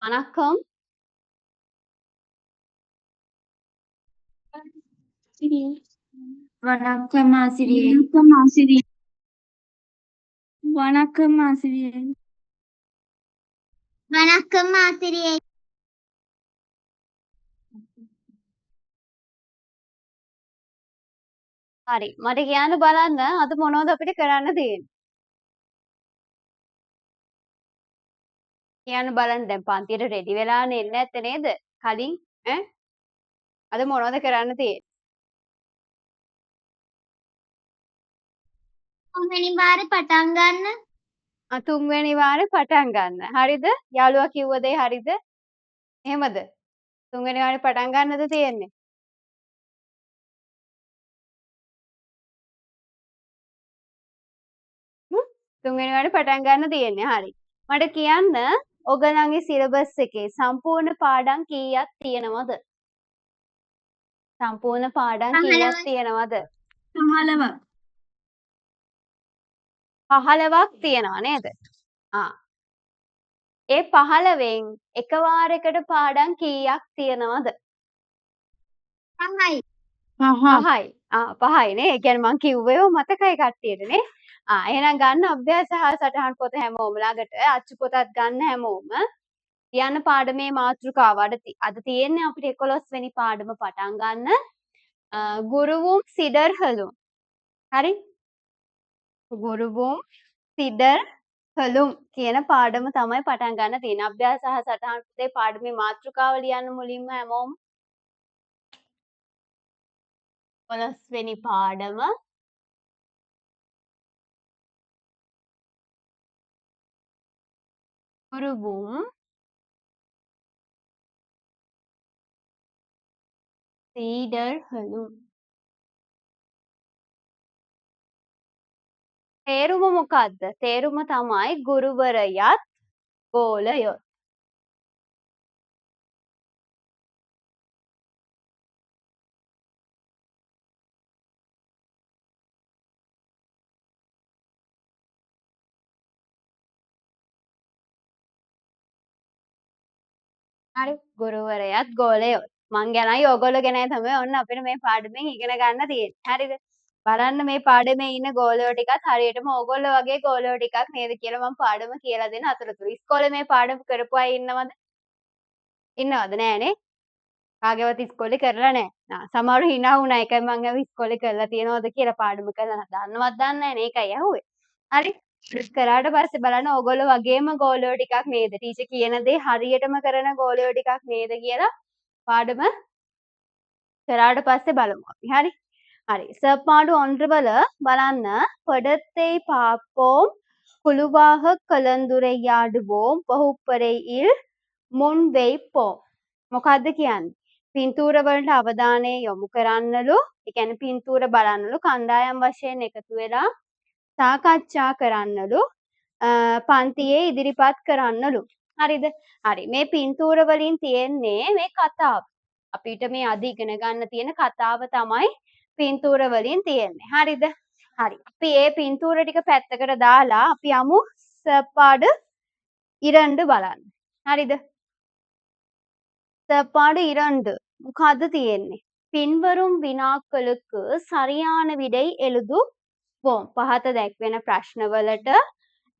வணக்கம். வணக்கம் ஆசிரியை. வணக்கம் ஆசிரியை. வணக்கம் ஆசிரியை. හරි. මට කියන්න බලන්න අද මොනවද අපිට කරන්න තියෙන්නේ? කියන්න බලන්න දැන් පන්තියට රෙඩි වෙලානේ එන්නේ නැත්තේ නේද? කලින් ඈ අද මොනවද කරන්න තියෙන්නේ? තුන්වෙනි වාරේ පටන් ගන්න. තුන්වෙනි වාරේ පටන් ගන්න. හරිද? යාළුවා කිව්ව දේ හරිද? එහෙමද? තුන්වෙනි වාරේ පටන් ගන්නද තියෙන්නේ? තුන්වෙනි වාරේ පටන් ගන්න තියෙන්නේ. හරි. මට කියන්න ඔයගලන්ගේ සිලබස් එකේ සම්පූර්ණ පාඩම් කීයක් තියෙනවද? සම්පූර්ණ පාඩම් කීයක් තියෙනවද? 15ක්. 15ක් තියෙනවා නේද? ඒ 15න් එක වාරයකට පාඩම් කීයක් තියෙනවද? 5යි. 5යි. 5යි නේ. ඒ කියන්නේ මං කිව්වේ මතකයි කට්ටියටනේ. එහෙනම් ගන්න අභ්‍යාස හා සටහන් පොත හැමෝම ළඟට අච්චු පොතත් ගන්න හැමෝම. යන පාඩමේ මාතෘකාව අද තියෙන්නේ අපිට 11 වෙනි පාඩම පටන් ගන්න. ගුරුவும் සිඩර්හලුම්. හරි? ගුරුவும் සිඩර්හලුම් කියන පාඩම තමයි පටන් ගන්න තියෙන්නේ. අභ්‍යාස සහ සටහන් පොතේ පාඩමේ මාතෘකාව ලියන්න මුලින්ම හැමෝම 11 වෙනි පාඩම ගුරුவும் සීඩර්හලුම්. තේරුම මොකක්ද? තේරුම තමයි ගුරුවරයත් ගෝලයොත්. හරි ගුරුවරයත් ගෝලයොත්. මං ගැනයි ඔයගොල්ලෝ ගැනයි තමයි ඔන්න අපිට මේ පාඩමෙන් ඉගෙන ගන්න තියෙන්නේ. හරිද? බලන්න මේ පාඩමේ ඉන්න ගෝලයෝ ටිකත් හරියටම ඕගොල්ලෝ වගේ ගෝලයෝ ටිකක් නේද කියලා මම පාඩම කියලා දෙන අතරතුර. ඉස්කෝලේ මේ පාඩම කරපු අය ඉන්නවද? ඉන්නවද නෑනේ? කාගේවත් ඉස්කෝලේ කරලා නෑ. සමහරව hina වුණා. ඒකයි මං අහුවේ ඉස්කෝලේ කරලා තියෙනවද කියලා පාඩම කරලා දන්නවත් දන්නේ නෑනේ. ඒකයි අහුවේ. හරි? කරාට පස්සේ බලන්න ඕගොල්ලෝ වගේම ගෝලයෝ ටිකක් නේද? ටීචර් කියන දේ හරියටම කරන ගෝලයෝ ටිකක් නේද කියලා පාඩම කරාට පස්සේ බලමු අපි. හරි? හරி. සර්පාඩු ஒன்றுවල බලන්න படத்தை பார்ப்போம் குழுவாக கலந்துரையாடுவோம் வகுப்பறையில் මුන්වෙයිපෝ. මොකද්ද කියන්නේ? පින්තූර වලට අවධානය යොමු කරන්නලු. ඒ කියන්නේ පින්තූර බලන්නලු කණ්ඩායම් වශයෙන් එකතු වෙලා සාකච්ඡා කරන්නලු. පන්තියේ ඉදිරිපත් කරන්නලු. හරිද? හරි. මේ පින්තූර වලින් තියෙන්නේ මේ කතාව. අපිට මේ අද ඉගෙන ගන්න තියෙන කතාව තමයි පින්තූර වලින් තියෙන්නේ. හරිද? හරි. අපි මේ පින්තූර ටික පැත්තකට දාලා අපි යමු සපාඩ 2 බලන්න. හරිද? சப்பாடு 2 මොකද්ද තියෙන්නේ? පින්වරුම් විනාக்களுக்கு சரியான விடை எழுதுவோம். පහත දැක්වෙන ප්‍රශ්නවලට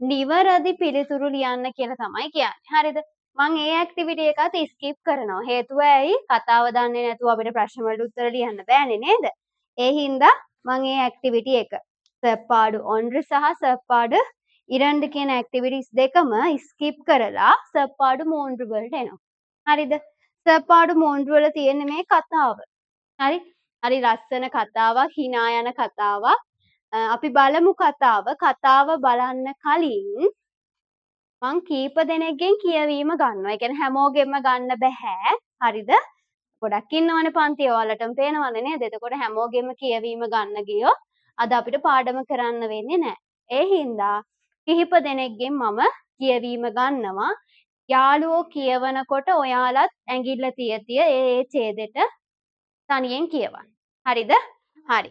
නිවැරදි පිළිතුරු ලියන්න කියලා තමයි කියන්නේ. හරිද? මම ඒ ඇක්ටිවිටි එකත් ස්කිප් කරනවා. හේතුව ඇයි? කතාව දන්නේ නැතුව අපිට ප්‍රශ්න වලට උත්තර ලියන්න බෑනේ නේද? ඒ හින්දා මම ඒ ඇක්ටිවිටි එක සපාඩු 1 සහ සපාඩු 2 කියන ඇක්ටිවිටිස් දෙකම ස්කිප් කරලා සපාඩු 3 වලට එනවා. හරිද? සපාඩු 3 වල තියෙන මේ කතාව. හරි? හරි ලස්සන කතාවක්, hina යන කතාවක්. අපි බලමු කතාව. කතාව බලන්න කලින් මං කීප දෙනෙක්ගෙන් කියවීම ගන්නවා. ඒ කියන්නේ හැමෝගෙම ගන්න බෑ. හරිද? ගොඩක් ඉන්නවනේ පන්තියේ ඔයාලටම පේනවද නේද? එතකොට හැමෝගෙම කියවීම ගන්න ගියොත් අද අපිට පාඩම කරන්න වෙන්නේ නැහැ. ඒ හින්දා කිහිප දෙනෙක්ගෙන් මම කියවීම ගන්නවා. යාළුවෝ කියවනකොට ඔයාලත් ඇඟිල්ල තිය තිය ඒ ඡේදෙට තනියෙන් කියවන්න. හරිද? හරි.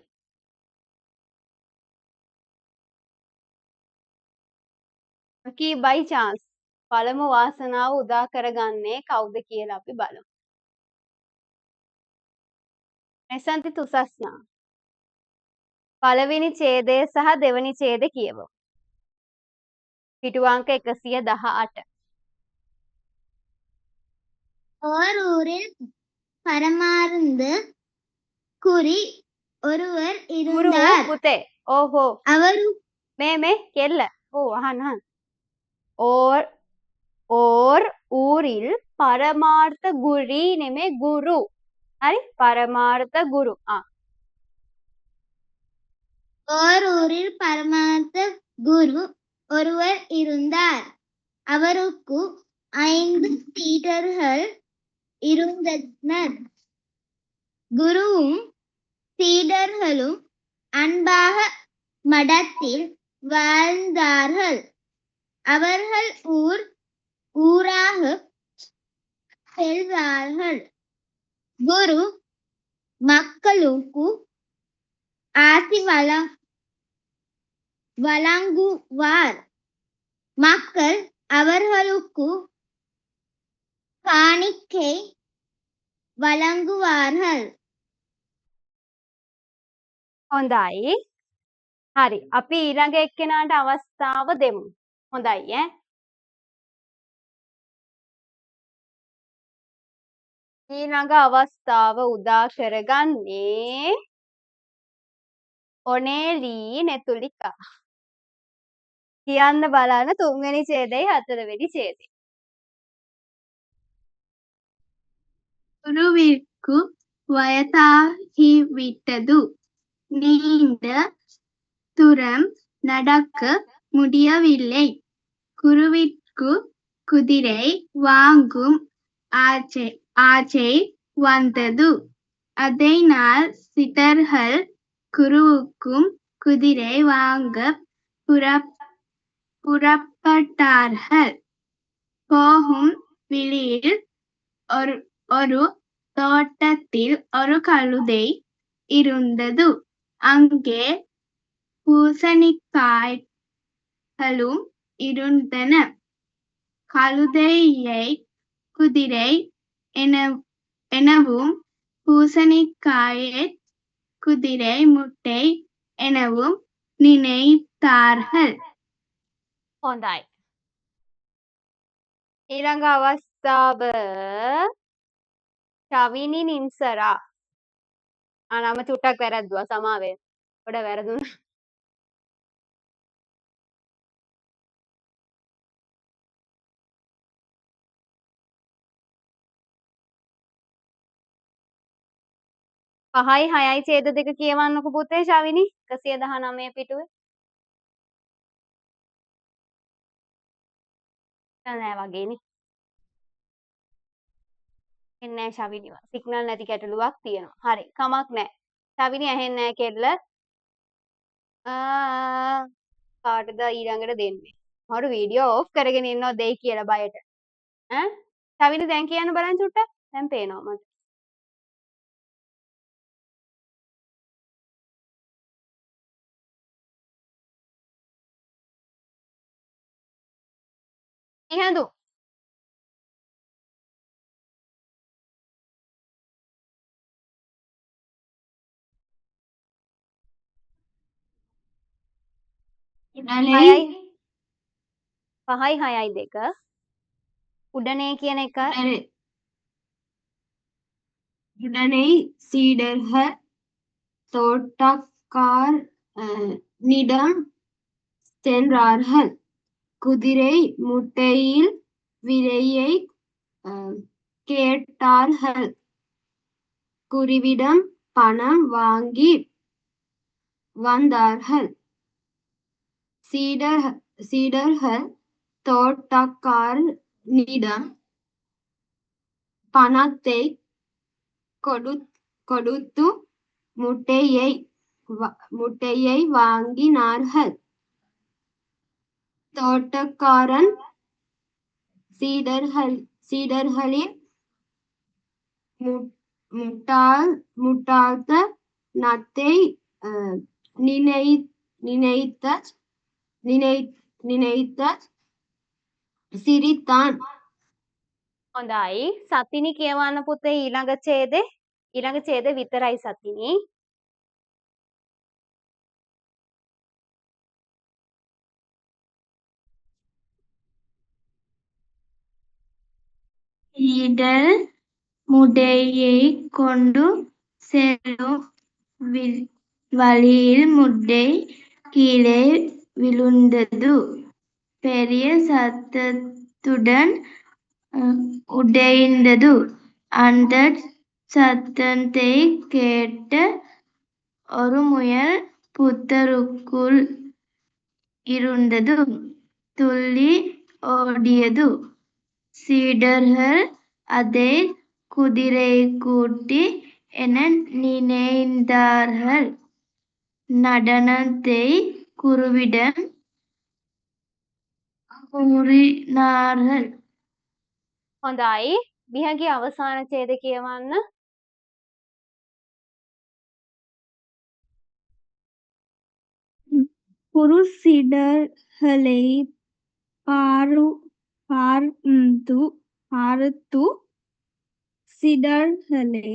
Key by chance. පළමු වාසනාව උදා කරගන්නේ කවුද කියලා අපි බලමු. මෙසන්ති තුසස්නා. පළවෙනි ඡේදය සහ දෙවනි ඡේද කියවමු. පිටු අංක 118. ஓரூரில் பரமார்ந்து குறி ஒருவர் ගුරු இருந்தார். පුතේ. ඕහෝ. அவர் මේ කෙල්ල. ඔව් අහන්න. ඕර් ඌරිල් පරමාර්ථ ගුරි නෙමේ ගුරු. හරි? පරමාර්ථ ගුරු. ஓரூரில் பரமார்த்த குரு ஒருவர் இருந்தார். அவருக்கு 5 சீடர்கள் இருந்தனர். குருவும் சீடர்களும் அன்பாக மடத்தில் வாழ்ந்தார்கள். அவர்கள் ஊராக செல்வார்கள். குரு மக்களுக்கு ஆசி வழங்குவார். மக்கள் அவர்களுக்கு காணிக்கை வழங்குவார்கள். හොඳයි. හරි. අපි ඊළඟ එක්කෙනාට අවස්ථාව දෙමු. හොඳයි ඈ. ඊළඟ අවස්ථාව උදා කරගන්නේ ඔනේලි නෙතුලිකා. කියන්න බලන්න තුන්වෙනි ඡේදයයි හතරවෙනි ඡේදය. குருவிற்கு வயதாகிவிட்டது. நீண்ட தூரம் நடக்க முடியவில்லை. குருவிற்கு குதிரை வாங்கும் ஆசை வந்தது. அதனால் சித்தர்கள் குருவுக்கும் குதிரை வாங்க புறப்பட்டார்கள். போகும் வழியில் ஒரு தோட்டத்தில் ஒரு கழுதை இருந்தது. அங்கே பூசணிக்காய்களும் இருந்தன. கழுதையை குதிரை எனவும் பூசணிக்காயை குதிரை முட்டை எனவும் நினைத்தார்கள். හොඳයි. ඊළඟ අවස්ථාව ශවිනි නින්සරා. නම චුට්ටක් වැරද්දුවා සමාවෙන්න. පොඩ වැරදුනා. පහයි හයයි ඡේද දෙක කියවන්නකො පුතේ ශවිනි 119 පිටුවේ. නෑ වගේනේ. එන්නේ නැහැ ශවිනිව. සිග්නල් නැති ගැටලුවක් තියෙනවා. හරි. කමක් නැහැ. ශවිනි ඇහෙන්නේ නැහැ කෙල්ල. කාටද ඊළඟට දෙන්නේ? මරු වීඩියෝ ඔෆ් කරගෙන ඉන්නව දෙයි කියලා බයට. ඈ? ශවිනි දැන් කියන්න බලන්න චුට්ටක්. දැන් පේනවා මට. ඉහඳු. පහයි හයයි දෙක උඩනේ කියන එක உடனே சீடர்கள் தோட்டக்காரனிடம் சென்றார்கள். குதிரை முட்டையில் விலையை கேட்டார்கள். குருவிடம் பணம் வாங்கி வந்தார்கள். சீடர்கள் தோட்டக்காரனிடம் பணத்தை கொடுத்து முட்டையை வாங்கினார்கள். தோட்டக்காரன் சீடர்களின் முட்டாள்தனத்தை நினைத்த සිරිතාන් හොඳයි. සතිනි කියවන්න පුතේ ඊළඟ ඡේදේ. ඊළඟ ඡේදේ විතරයි සතිනි. சீடர் முட்டையைக் கொண்டு செல்லும் வழியில் முட்டை கீழே விழுந்தது. பெரிய சத்தத்துடன் உடைந்தது. அந்தச் சத்தத்தைக் கேட்ட ஒரு முயல் புதருக்குள் இருந்தது. துள்ளி ஓடியது. சீடர்கள் அதைக் குதிரைக்குட்டி என நினைத்தார்கள். நடந்ததைக் குருவிடம் கூறினார்கள். හොඳයි. විහගේ අවසාන ඡේදය කියවන්න. குருசீடர்களைப் பார்த்து சீடர்களை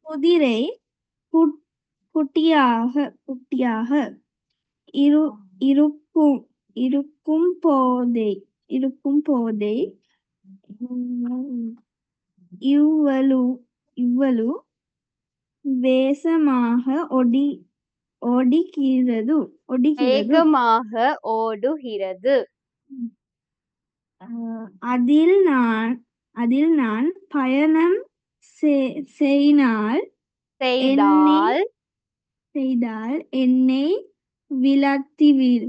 குதிரை குட்டியாக இருக்கும்போதே இவ்வளவு வேகமாக ஓடுகிறது. வேகமாக ஓடுகிறது. அதில் நான் பயணம் செய்தால் என்னை விலத்திவிடும்.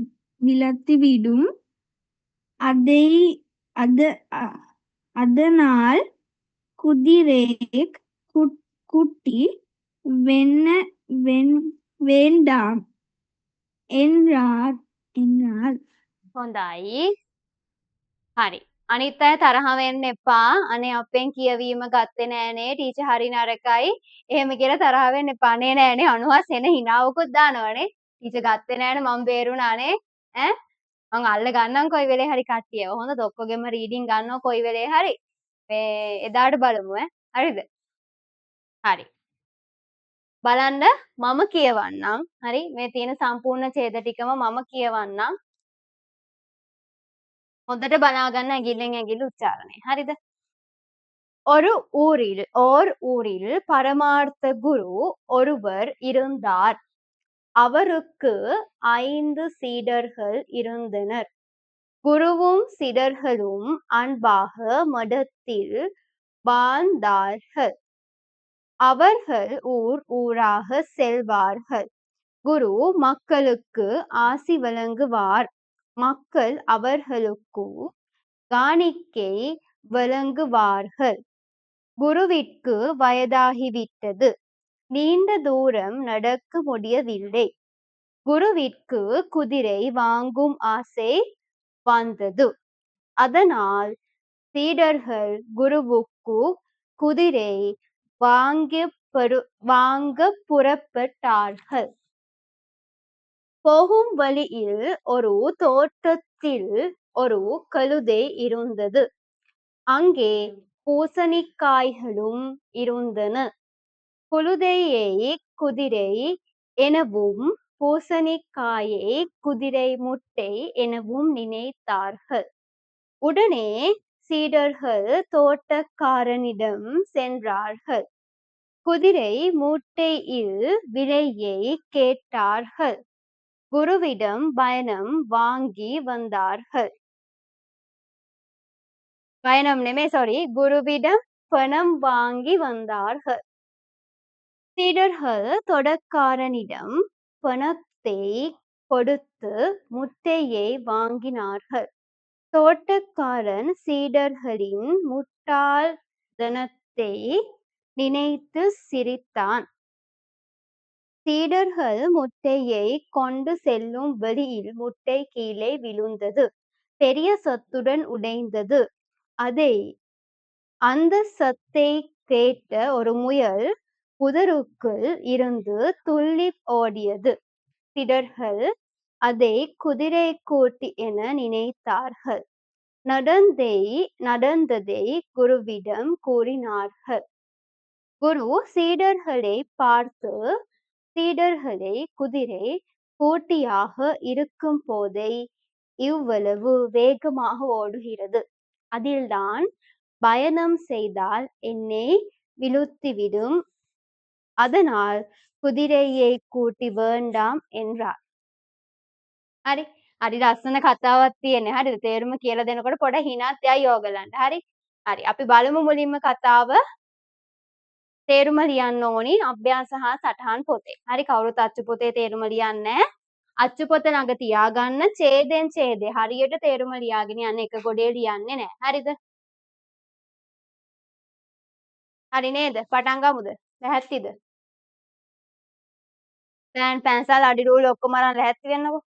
அதனால் குதிரைக் குட்டி வேண்டாம் என்றார். හොඳයි. හරි. අනිත් අය තරහ වෙන්න එපා. අනේ අපෙන් කියවීම ගත්තේ නෑනේ. ටීචර් හරි නරකයි. එහෙම කියලා තරහ වෙන්න එපා. නේ නෑනේ 90 එන හිනාවකුත් දානවනේ. ටීචර් ගත්තේ නෑනේ මම බේරුණානේ. ඈ මං අල්ල ගන්නම් කොයි වෙලේ හරි කට්ටියව. හොඳද? ඔක්කොගෙම රීඩින් ගන්නවා කොයි වෙලේ හරි. මේ එදාට බලමු ඈ. හරිද? හරි. බලන්න මම කියවන්නම්. හරි? මේ තියෙන සම්පූර්ණ ඡේද ටිකම මම කියවන්නම්. හොඳට බලාගන්න ඇඟිල්ලෙන් ඇඟිල්ල උච්චාරණය. හරිද? ஓர் ஊரில் பரமார்த்த குரு ஒருவர் இருந்தார். அவருக்கு 5 சீடர்கள் இருந்தனர். குருவும் சீடர்களும் அன்பாக மடத்தில் வாழ்ந்தார்கள். அவர்கள் ஊராக செல்வார்கள். குரு மக்களுக்கு ஆசி வழங்குவார். மக்கள் அவர்களுக்கு காணிக்கை வழங்குவார்கள். குருவிற்கு வயதாகிவிட்டது. நீண்ட தூரம் நடக்க முடியவில்லை. குருவிற்கு குதிரை வாங்கும் ஆசை வந்தது. அதனால் சீடர்கள் குருவுக்கு குதிரை வாங்க புறப்பட்டார்கள். போகும் வழியில் ஒரு தோட்டத்தில் ஒரு கழுதை இருந்தது. அங்கே பூசணிக்காய்களும் இருந்தன. கழுதையை குதிரை எனவும் பூசணிக்காயை குதிரை முட்டை எனவும் நினைத்தார்கள். உடனே சீடர்கள் தோட்டக்காரனிடம் சென்றார்கள். குதிரை முட்டையில் விலையை கேட்டார்கள். குருவிடம் பயணம் வாங்கி வந்தார்கள். குருவிடம் பணம் வாங்கி வந்தார்கள். சீடர்கள் தோட்டக்காரனிடம் பணத்தை கொடுத்து முட்டையை வாங்கினார்கள். தோட்டக்காரன் சீடர்களின் முட்டாள்தனத்தை நினைத்து சிரித்தான். சீடர்கள் முட்டையை கொண்டு செல்லும் வழியில் முட்டை கீழே விழுந்தது. பெரிய சத்துடன் உடைந்தது. அந்த சத்தை கேட்ட ஒரு முயல் புதருக்குள் இருந்து துள்ளி ஓடியது. சீடர்கள் அதை குதிரைக் கூட்டி என நினைத்தார்கள். நடந்ததை குருவிடம் கூறினார்கள். குரு சீடர்களைப் பார்த்து, சீடர்களே, குதிரை கூட்டியாக இருக்கும் போதே இவ்வளவு வேகமாக ஓடுகிறது. அதில்தான் பயணம் செய்தால் என்னை விழுத்திவிடும். அதனால் குதிரையைக் கூட்டி வேண்டாம் என்றார். හරි. හරි ලස්සන කතාවක් තියෙන්නේ. හරිද? තේරුම කියලා දෙනකොට පොඩ හිනක් යයි ඕගලන්ට. හරි. හරි. අපි බලමු මුලින්ම කතාව. තේරුම ලියන්න ඕනි අභ්‍යාස හා සටහන් පොතේ. හරි. කවුරුත් අච්චු පොතේ තේරුම ලියන්නේ නැහැ. අච්චු පොත ළඟ තියාගන්න ඡේදයෙන් ඡේදය හරියට තේරුම ලියාගෙන යන්න එක ගොඩේ ලියන්නේ නැහැ. හරිද? හරි නේද? පටන් ගමුද? ලැහැත්තිද? පෑන් පැන්සල් අඩි රූල් ඔක්කොම අරන් ලැහැත්ති වෙන්නකෝ.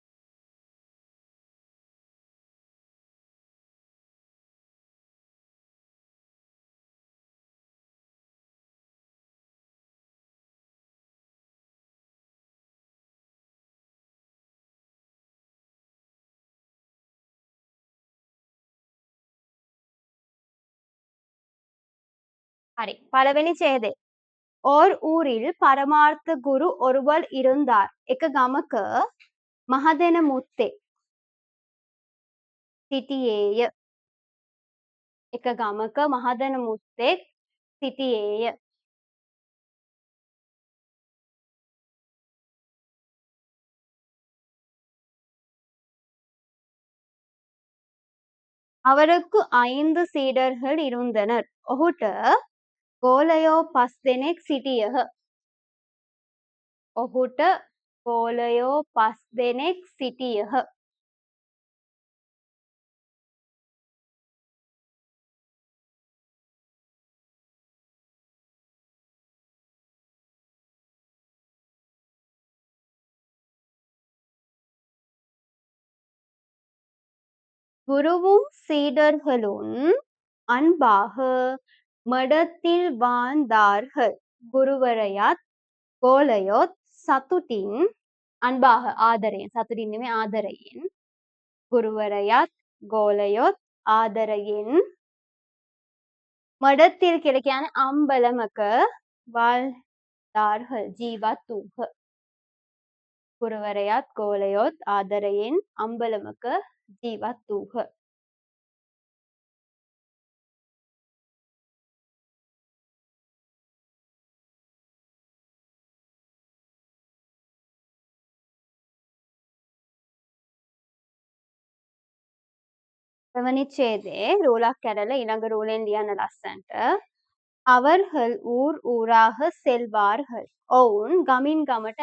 හරි. පළවෙනි ඡේදය. ஓர் ஊரில் பரமார்த்த குரு ஒருவர் இருந்தார். එක ගමක මහදෙන මුත්තේ සිටියේය. එක ගමක මහදෙන මුත්තෙක් සිටියේය. அவருக்கு 5 சீடர்கள் இருந்தனர். ඔහුට ගෝලයෝ 5 දෙනෙක් සිටියහ. ඔහුට ගෝලයෝ 5 දෙනෙක් සිටියහ. குருவும் சீடர்களும் அன்பாக மடத்தில் வாழ்ந்தார்கள். ගුරුවරයාත් ගෝලයොත් සතුටින් අන්බාහ ආදරයෙන් සතුටින් නෙමෙයි ආදරයෙන් ගුරුවරයාත් ගෝලයොත් ආදරයෙන් මඩத்தில் කියලා කියන්නේ අම්බලමක வாழ்ந்தார்கள் ජීවත් වූහ. ගුරුවරයාත් ගෝලයොත් ආදරයෙන් අම්බලමක ජීවත් වූහ. දෙවනි ඡේදයේ රූලක් කැඩලා ඊළඟ රූලෙන් ලියන්න ලස්සන්ට. அவர்கள் ஊர் ஊராக செல்வார்கள். ඔවුන් ගමින් ගමට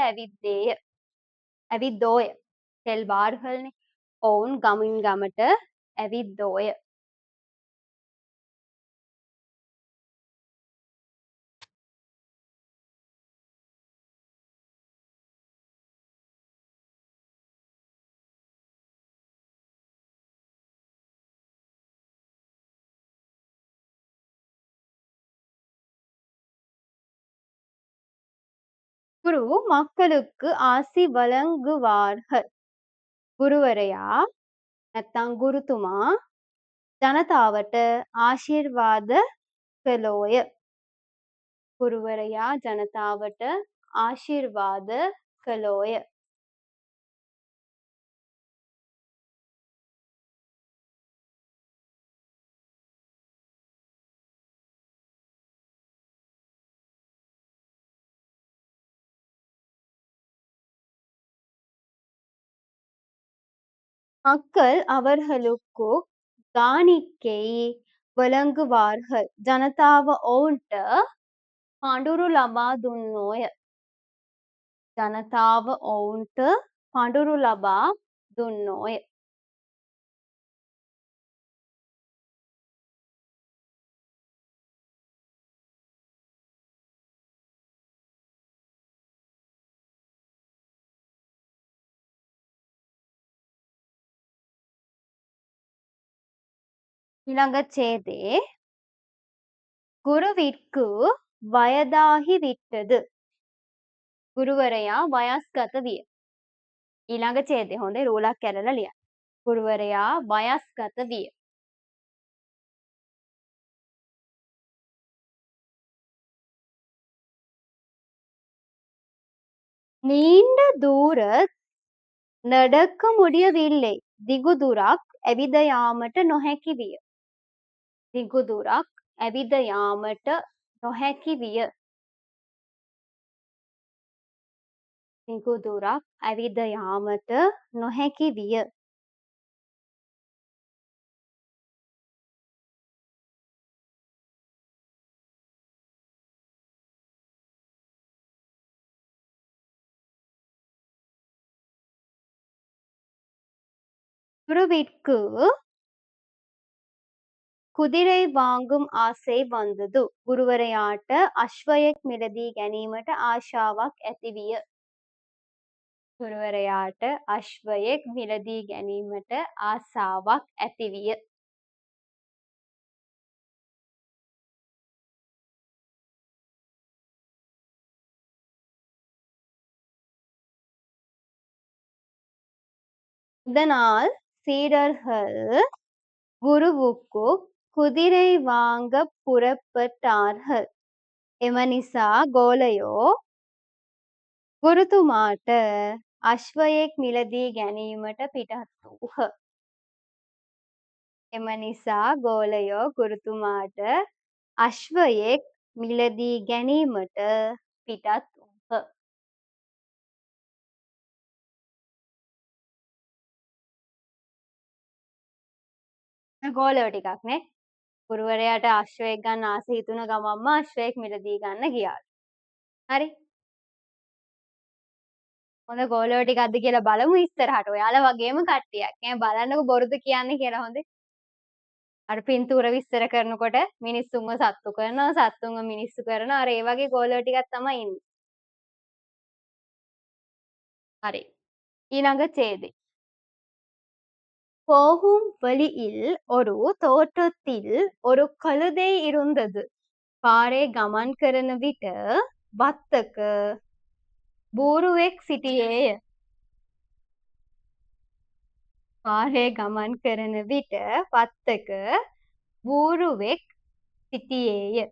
ඇවිද්දෝය. செல்வார்கள்නේ. ඔවුන් ගමින් ගමට ඇවිද්දෝය. குரு மக்களுக்கு ஆசி வழங்குவார்கள். ගුරුවරයා නැත්තම් ගුරුතුමා ජනතාවට ආශිර්වාද කළෝය. ගුරුවරයා ජනතාවට ආශිර්වාද කළෝය. மக்கள் அவர்களுக்கு காணிக்கை වළංගුවාர்கள். ජනතාව ඔවුන්ට පඬුරු ලබා දුන්නෝය. ජනතාව ඔවුන්ට පඬුරු ලබා දුන්නෝය. ඊළඟ ඡේදයේ குருவிற்கு வயதாகி விட்டது. ගුරුවරයා වයස්ගත විය. ඊළඟ ඡේදය හොඳේ රූලක් ඇරලා ලියන්න. ගුරුවරයා වයස්ගත විය. நீண்ட தூர நடக்க முடியவில்லை. දිගු දුරක් ඇවිද යාමට නොහැකි විය. දිගු දුරක් ඇවිද යාමට නොහැකි විය. දිගු දුරක් ඇවිද යාමට නොහැකි විය. குருவிற்கு குதிரை வாங்கும் ආසை වන්දදු. ගුරුවරයාට අශ්වයෙක් මිලදී ගැනීමට ආශාවක් ඇති විය. ගුරුවරයාට අශ්වයෙක් මිලදී ගැනීමට ආසාවක් ඇති විය. இதனால் சீடர்கள் குருவுக்கு குதிரை வாங்க පුරපටාර්හල්. එම නිසා ගෝලයෝ ගුරුතුමාට අශ්වයෙක් මිලදී ගැනීමට පිටත් වූහ. එම නිසා ගෝලයෝ ගුරුතුමාට අශ්වයෙක් මිලදී ගැනීමට පිටත් වූහ. ගෝලයෝ ටිකක් නේ ගුරුවරයාට අශ්වයෙක් ගන්න ආසෙ හිතුන ගමන්ම අශ්වයෙක් මිලදී ගන්න ගියාලු. හරි. හොඳ ගෝලයෝ ටිකක්ද කියලා බලමු ඉස්සරහට. ඔයාලා වගේම කට්ටියක්. බලන්නකො බොරුද කියන්නේ කියලා හොඳේ. අර පින්තූර විස්තර කරනකොට මිනිස්සුන්ව සත්තු කරනවා, සත්තුන්ව මිනිස්සු කරනවා. අර ඒ වගේ ගෝලයෝ ටිකක් තමයි ඉන්නේ. හරි. ඊළඟ ඡේදේ. போகும் வழியில் ஒரு தோட்டத்தில் ஒரு கழுதை இருந்தது. පාරේ ගමන් කරන විට වත්තක බූරුවෙක් සිටියේය. පාරේ ගමන් කරන විට වත්තක බූරුවෙක් සිටියේය.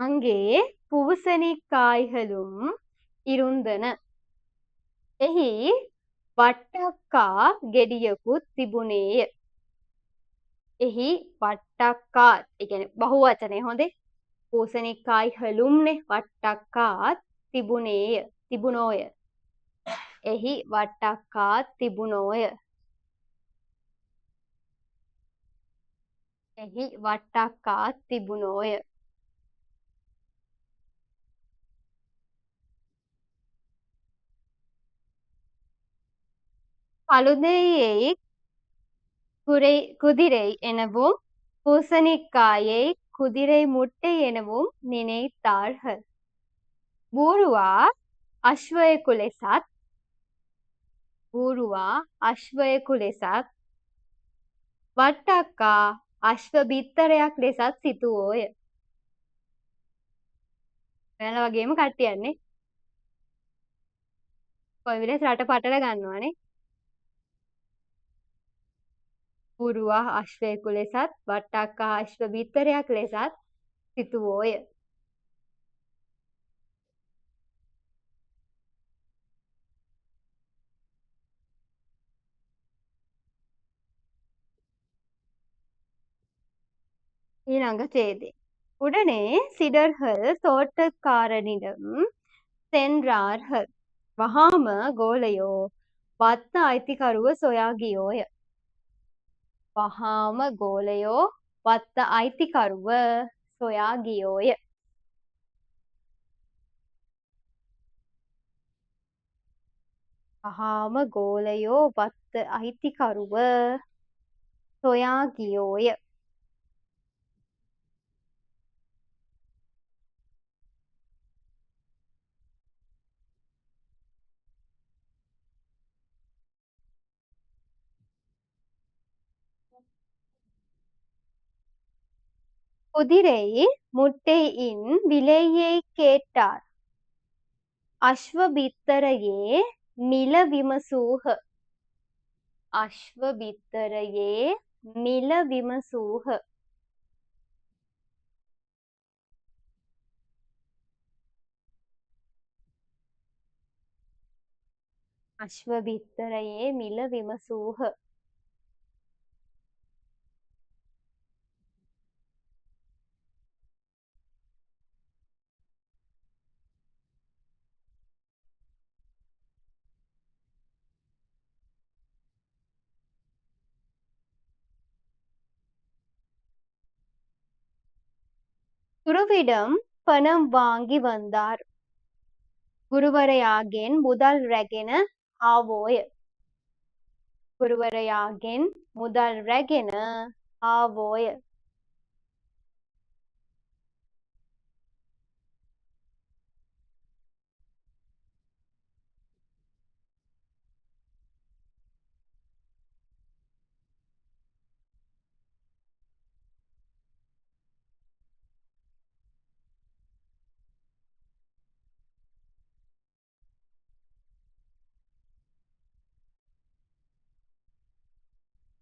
அங்கே பூசணிக்காய்களும் இருந்தன. එහි වට්ටක්කා ගෙඩියකුත් තිබුණේය. එහි වට්ටක්කා ඒ කියන්නේ බහු වචනේ හොඳේ. பூசணிக்காய்களும்නේ වට්ටක්කාත් තිබුණේය. තිබුණෝය. එහි වට්ටක්කාත් තිබුණෝය. එහි වට්ටක්කාත් තිබුණෝය. கழுதையை குதிரை எனவும் பூசணிக்காயை குதிரை முட்டை எனவும் நினைத்தார்கள். බූරුවා අශ්වයෙකු ලෙසත් වට්ටක්කා අශ්ව බිත්තරයක් ලෙසත් සිතුවෝය. ඔයාලා වගේම කට්ටියන්නේ. කොයි වෙලේ රට පටල ගන්නවනේ. බූරුවා අශ්වයෙකු ලෙසත් වට්ටක්කා අශ්ව බිත්තරයක් ලෙසත් සිතුවෝය. ඊළඟ ඡේදය. உடனே சீடர்கள் தோட்டக்காரனிடம் சென்றார்கள். වහාම ගෝලයෝ වත්ත අයිතිකරුව සොයා ගියෝය. වහාම ගෝලයෝ වත්ත අයිතිකරුව සොයා ගියෝය. වහාම ගෝලයෝ වත්ත අයිතිකරුව සොයා ගියෝය. குதிரை முட்டையின் விலையைக் கேட்டார். අශ්වබිත්තරයේ මිල විමසූහ. අශ්වබිත්තරයේ මිල විමසූහ. අශ්වබිත්තරයේ මිල විමසූහ. குருவிடம் பணம் வாங்கி வந்தார். குருவரையாගෙන් මුදල් රැගෙන ආවෝය. குருவரையாගෙන් මුදල් රැගෙන ආවෝය.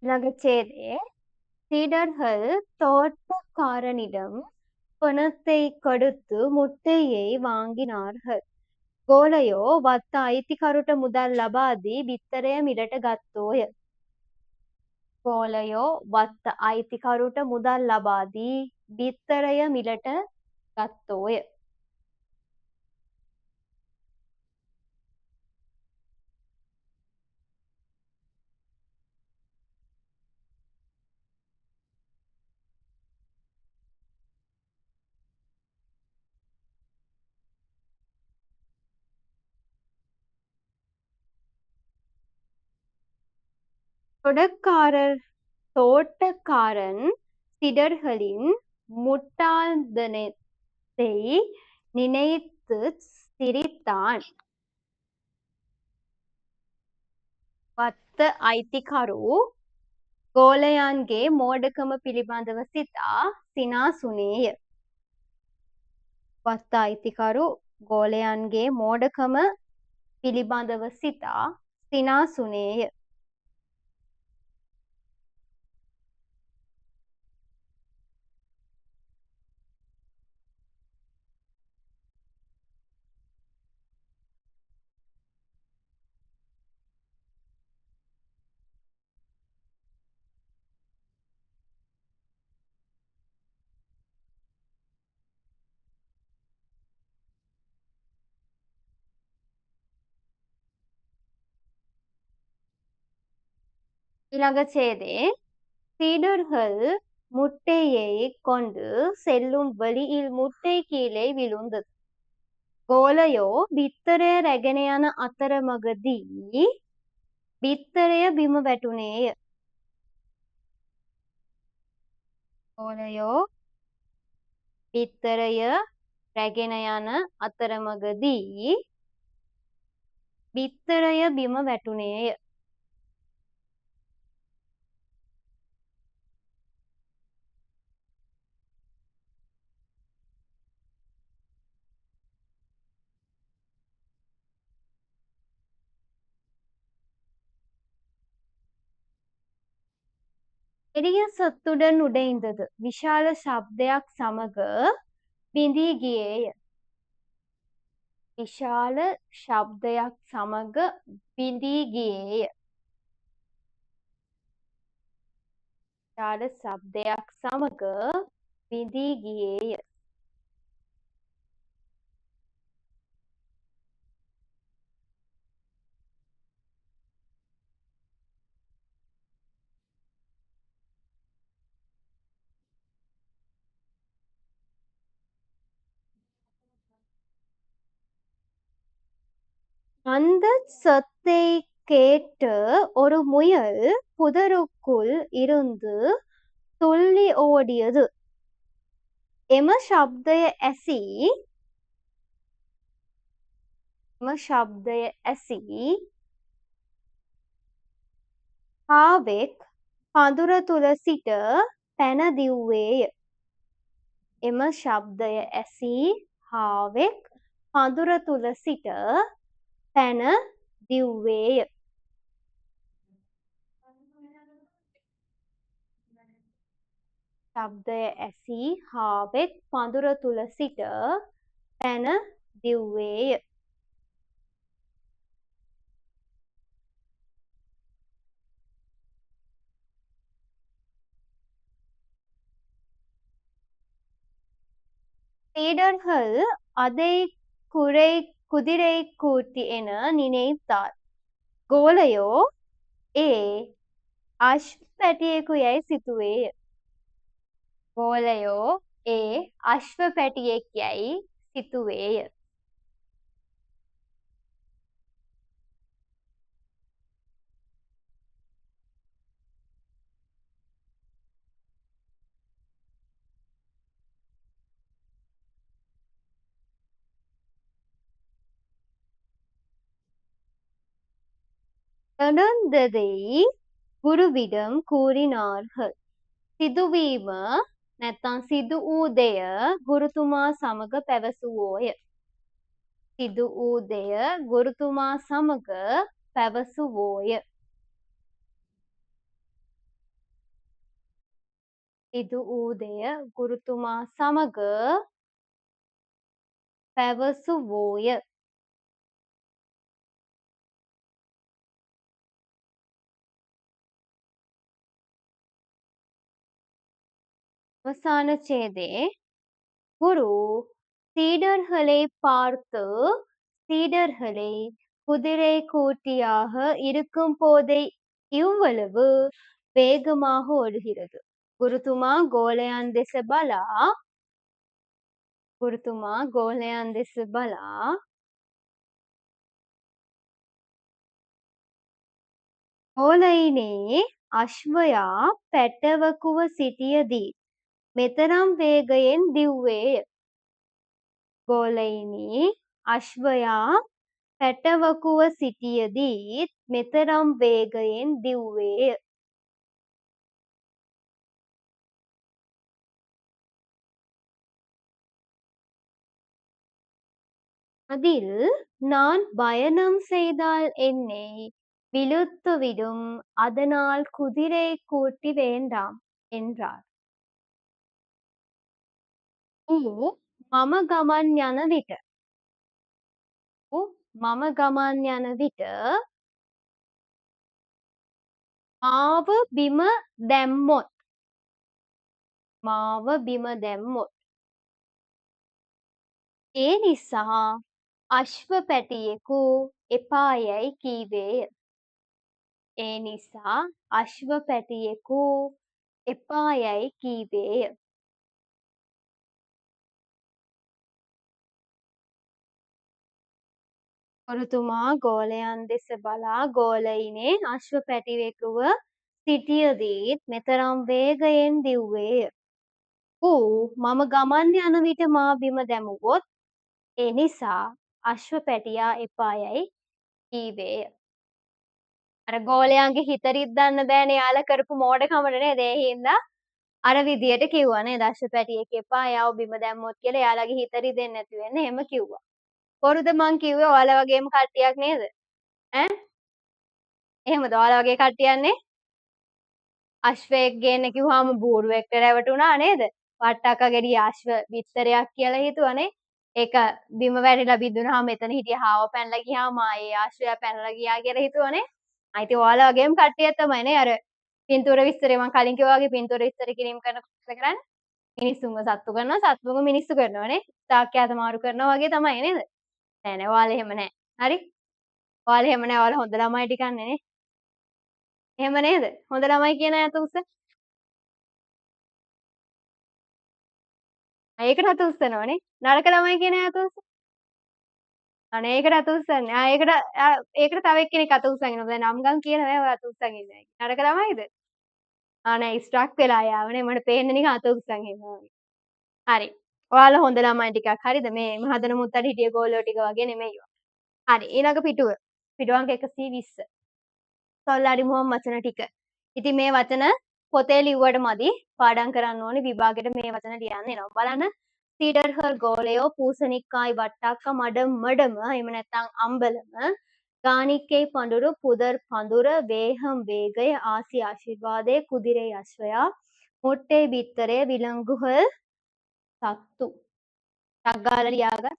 ළඟச்சேதே சீடர்கள் தோட்டக்காரனிடம் பணத்தை கொடுத்து முட்டையை வாங்கினார்கள். ගෝලයෝ වත්ත අයිතිකරුට මුදල් ලබා දී බිත්තරය මිලට ගත්තෝය. ගෝලයෝ වත්ත අයිතිකරුට මුදල් ලබා දී බිත්තරය මිලට ගත්තෝය. தோட்டக்காரன் சீடர்களின் முட்டாள்தனத்தை நினைத்துச் சிரித்தான். වත්ත අයිතිකරු ගෝලයන්ගේ මෝඩකම පිළිබඳව සිතා සිනාසුනේය. වත්ත අයිතිකරු ගෝලයන්ගේ මෝඩකම පිළිබඳව සිතා සිනාසුනේය. ළඟச்சேதே சீடர்கள் முட்டையைக் கொண்டு செல்லும் வழியில் முட்டை கீழே விழுந்தது. ගෝලයෝ බිත්තරය රැගෙන යන අතරමඟදී බිත්තරය බිම වැටුණේය. ගෝලයෝ බිත්තරය රැගෙන යන අතරමඟදී බිත්තරය බිම වැටුණේය. பெரிய சத்துடன் உடைந்தது. විශාල ශබ්දයක් සමග බිඳී ගියේය. විශාල ශබ්දයක් සමග බිඳී ගියේය. විශාල ශබ්දයක් සමග බිඳී ගියේය. அந்த சத்தை கேட்ட ஒரு முயல் புதருக்குள் இருந்து துள்ளி ஓடியது. එම ශබ්දය ඇසී කාවෙක් පඳුර තුල සිට පැන දිව්වේය. එම ශබ්දය ඇසී හාවෙක් පඳුර තුල සිට පැන දිව්වේය. ශබ්දය ඇසී හාවෙක් පඳුර තුල සිට පැන දිව්වේය. சீடர்கள் அதை குதிரை கூட்டி என நினைத்தார். ගෝලයෝ ඒ අශ්ව පැටියෙකු යැයි සිතුවේය. ගෝලයෝ ඒ අශ්ව පැටියෙක් යැයි සිතුවේය. நடந்ததை குருவிடம் கூறினார்கள். සිදුවීම නැත්නම් සිදු වූ දෙය ගුරුතුමා සමග පැවසුවෝය. සිදු වූ දෙය ගුරුතුමා සමග පැවසුවෝය. සිදු වූ දෙය ගුරුතුමා සමග පැවසුවෝය. அவசான ඡේදයේ குரு சீடர்களை பார்த்து சீடர்களை குதிரை கூட்டியாக இருக்கும் போதே இவ்வளவு வேகமாக ஓடுகிறது. குருතුමා ගෝලයන් දෙස බලා ගෝලයිනේ අශ්වයා පැටවකුව සිටියදී මෙතරම් වේගයෙන් දිව්වේය. ගෝලයිනේ අශ්වයා පැටවකුව සිටියදී මෙතරම් වේගයෙන් දිව්වේය. அதில் நான் பயணம் செய்தால் என்னை விழுத்துவிடும், அதனால் குதிரை கூட்டி வேண்டாம் என்றார். මම ගමන් යන විට මාව බිම දැම්මොත් ඒ නිසා අශ්ව පැටියෙකු එපායැයි කීවේය. ඒ නිසා අශ්ව පැටියෙකු එපායැයි කීවේය. ගුරුතුමා ගෝලයන් දෙස බලා ගෝලයිනේ අශ්ව පැටියෙකුව සිටියදීත් මෙතරම් වේගයෙන් දිව්වේය. ඌ මම ගමන් යන විට මා බිම දැමුවොත් ඒ නිසා අශ්ව පැටියා එපායැයි කීවේය. අර ගෝලයන්ගේ හිත රිද්දන්න බෑනේ යාලා කරපු මෝඩකමට නේද? ඒ හින්දා අර විදියට කිව්වා නේද? අශ්ව පැටියෙක් එපා යාව බිම දැම්මොත් කියලා එයාලගේ හිත රිදෙන්නේ නැති වෙන්න එහෙම කිව්වා. කොරුද මං කිව්වේ ඔයාලා වගේම කට්ටියක් නේද? ඈ? එහෙමද? ඔයාලා වගේ කට්ටියන්නේ අශ්වයෙක් ගේන්න කිව්වම බූරුවෙක්ට රැවටුණා නේද? වට්ටක්ක ගෙඩිය අශ්ව බිත්තරයක් කියලා හිතුවනේ. ඒක බිම වැටිලා බිඳුනහම මෙතන හිටිය හාව පැනලා ගියාම ආයේ ආශ්‍රයයා පැනලා ගියා කියලා හිතුවනේ. අයිති ඔයාලා වගේම කට්ටියක් තමයි නේ අර පින්තූර විස්තරේ මම කලින් කිව්වා වගේ පින්තූර විස්තර කිරීම කරනකොට කරන්නේ මිනිස්සුන්ව සත්තු කරනවා සත්තුන්ව මිනිස්සු කරනවා නේ. තාක්කයාත මාරු කරනවා වගේ තමයි නේද? නෑ ඔයාලා එහෙම නෑ. හරි? ඔයාලා එහෙම නෑ. ඔයාලා හොඳ ළමයි ටිකන්නේ නේ. එහෙම නේද? හොඳ ළමයි කියන අත උස්ස. ඒකට අත උස්සනවනේ. නරක ළමයි කියන අත උස්ස. අනේ ඒකට අත උස්සන්නේ. ඒකට තව එක්කෙනෙක් අත උස්සන් ඉන්නවා. දැන් නම් ගම් කියනවා ඔය අත උස්සන් ඉන්නේ. නරක ළමයිද? නෑ ස්ට්‍රක් වෙලා යාවනේ. මට පේන්නේ නිකන් අත උස්සන් ඉන්නවා වගේ. හරි. ඔයාලා හොඳ ළමයි ටිකක් හරිද? මේ මහදන මුත්තට හිටිය ගෝලෝ ටික වගේ නෙමෙයි. හරි. ඊළඟ පිටුව. පිටුව අංක 120. සොල්ලාඩි මුවන් වචන ටික. ඉතින් මේ වචන පොතේ ලිව්වට මදි. පාඩම් කරන්න ඕනේ විභාගෙට මේ වචන ලියන්න එනවා. බලන්න සීඩර්හල් ගෝලයෝ පූසනික්කායි වට්ටක්ක මඩම එහෙම නැත්නම් අම්බලම ගානික්කේ පඳුරු පුදර් පඳුර වේහම් වේගය ආසි ආශිර්වාදය කුදිරේ අශ්වයා මුට්ටේ බිත්තරය විලංගුහල් සත්තු ටක් ගාලා ලියාගන්න.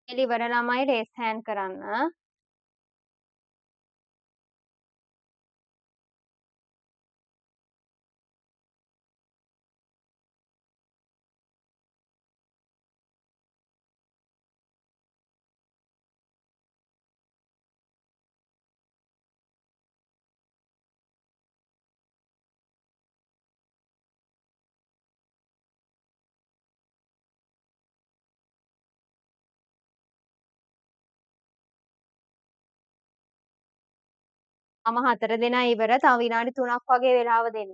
ඉවර ළමයි රේස් හෑන්ඩ් කරන්න. මම 4 දෙනා ඉවර. තව විනාඩි 3ක් වගේ වෙලාව දෙන්න.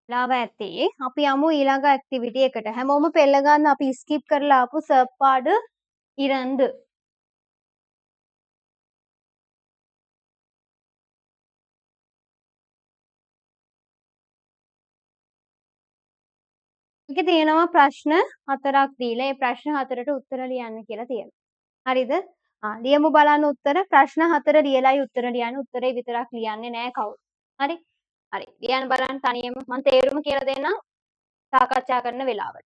වෙලාව ඇති. අපි යමු ඊළඟ ඇක්ටිවිටි එකට. හැමෝම පෙළ ගන්න අපි ස්කිප් කරලා ආපු සර්පාඩු ඉරන්දු. මේකේ තියෙනවා ප්‍රශ්න 4ක් දීලා. ඒ ප්‍රශ්න 4ට උත්තර ලියන්න කියලා තියෙනවා. හරිද? ලියමු බලන්න උත්තර. ප්‍රශ්න 4 ලියලායි උත්තර ලියන්නේ. උත්තරේ විතරක් ලියන්නේ නෑ කවුරු. හරි? හරි. ලියන්න බලන්න තනියම. මම තේරුම කියලා දෙන්නම් සාකච්ඡා කරන වෙලාවට.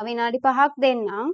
විනාඩි 5ක් දෙන්නම්.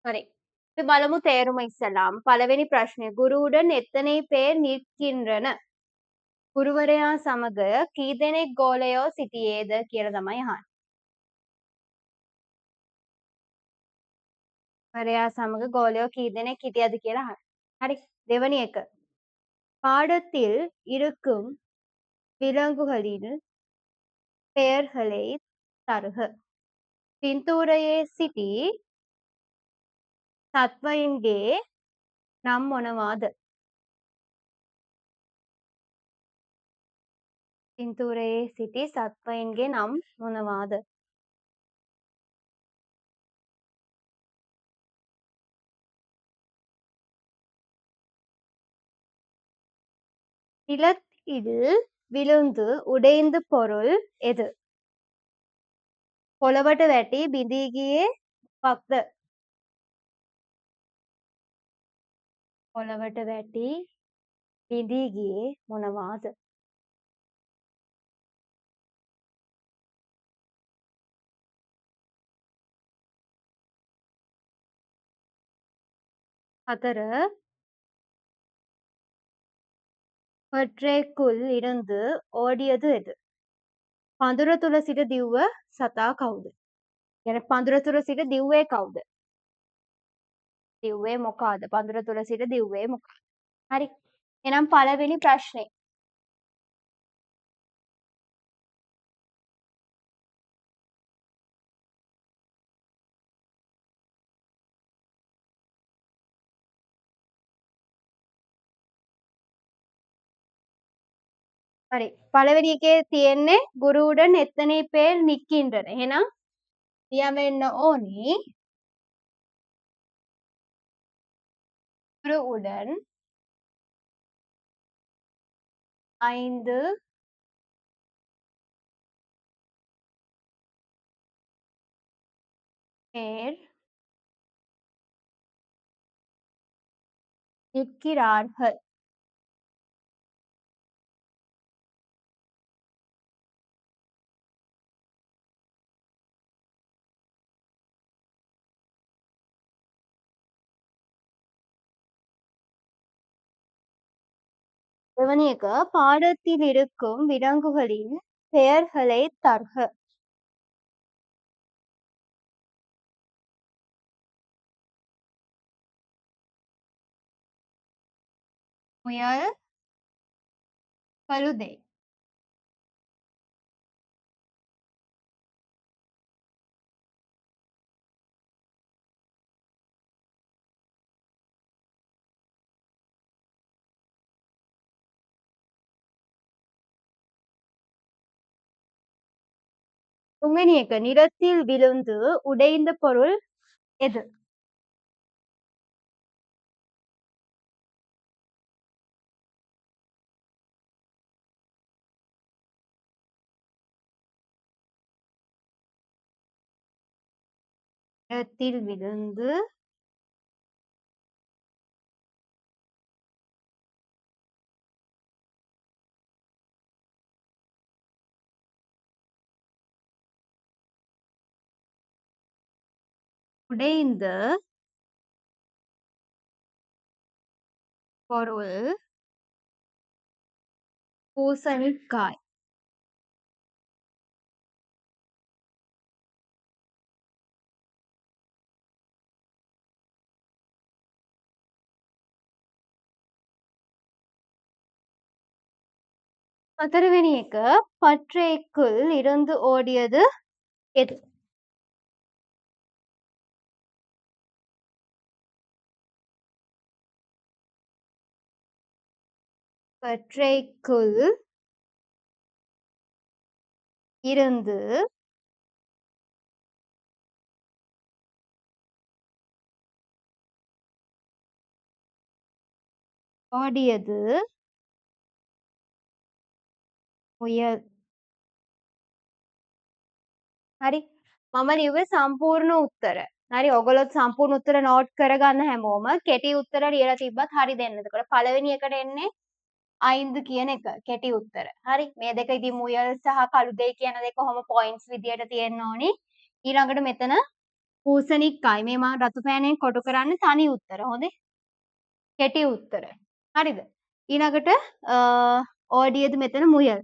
හරි. අපි බලමු තේරුම ඉස්සලාම. පළවෙනි ප්‍රශ්නය. ගුරුவுடன் எத்தனை பேர் நிற்கின்றன? ගුරුවරයා සමග කී දෙනෙක් ගෝලයෝ සිටියේද කියලා තමයි අහන්නේ. ගුරුවරයා සමග ගෝලයෝ කී දෙනෙක් හිටියද කියලා අහන්නේ. හරි. දෙවැනි එක. பாடத்தில் இருக்கும் விலங்குகளின் பெயர்களை தருக. පින්තූරයේ සිටි සත්වයින්ගේ නම් මොනවාද? පින්තූරයේ සිටි සත්වයින්ගේ නම් මොනවාද? நிலத்தில் விழுந்து உடைந்த பொருள் எது? පොළවට වැටි බිඳී ගියේ මොකක්ද? පොළවට වැටි බිඳී ගියේ මොනවාද? හතර වට්‍රේකුල් ඉருந்து ඕඩියது எது? පඳුර තුල සිට දිව්ව සතා කවුද? يعني පඳුර තුල සිට දිව්වේ කවුද? දිව්වේ මොකාද? පඳුර තුල සිට දිව්වේ මොකාද? හරි. එහෙනම් පළවෙනි ප්‍රශ්නේ. හරි. පළවෙනි එකේ තියෙන්නේ குருவுடன் எத்தனை பேர் நிக்கின்றனர். එහෙනම් ලියන්න වෙන්න ඕනි குருவுடன் 5 பேர் நிற்கிறார்கள். දෙවැනි එක பாடத்தில் இருக்கும் விலங்குகளின் பெயர்களைத் தருக. முயல், கழுதை. துங்கனி එක நிலத்தில் விழுந்து உடைந்த பொருள் எது? நிலத்தில் விழுந்து உடைந்த பொருள் பூசணிக்காய். හතරවෙනි එක பற்றைக்குள் இருந்து ஓடியது எது? பற்றைக்குள் இருந்து ஓடியது முயல். හරි. මම ලිව්වේ සම්පූර්ණ උත්තර. හරි. ඔයගොල්ලොත් සම්පූර්ණ උත්තර නෝට් කරගන්න හැමෝම. කෙටි උත්තර ලියලා තිබ්බත් හරි දෙන්න. එතකොට පළවෙනි එකට එන්නේ 5 කියන එක කෙටි උත්තර. හරි. මේ දෙක ඉතින් මුයල් සහ කළුදේ කියන දෙක කොහොම පොයින්ට්ස් විදියට තියෙන්න ඕනි. ඊළඟට මෙතන පූසනික්කයි. මේ මම රතු පෑනෙන් කොටු කරන්නේ තනි උත්තර. හොඳේ. කෙටි උත්තර. හරිද? ඊළඟට ඕඩියද මෙතන මුයල්.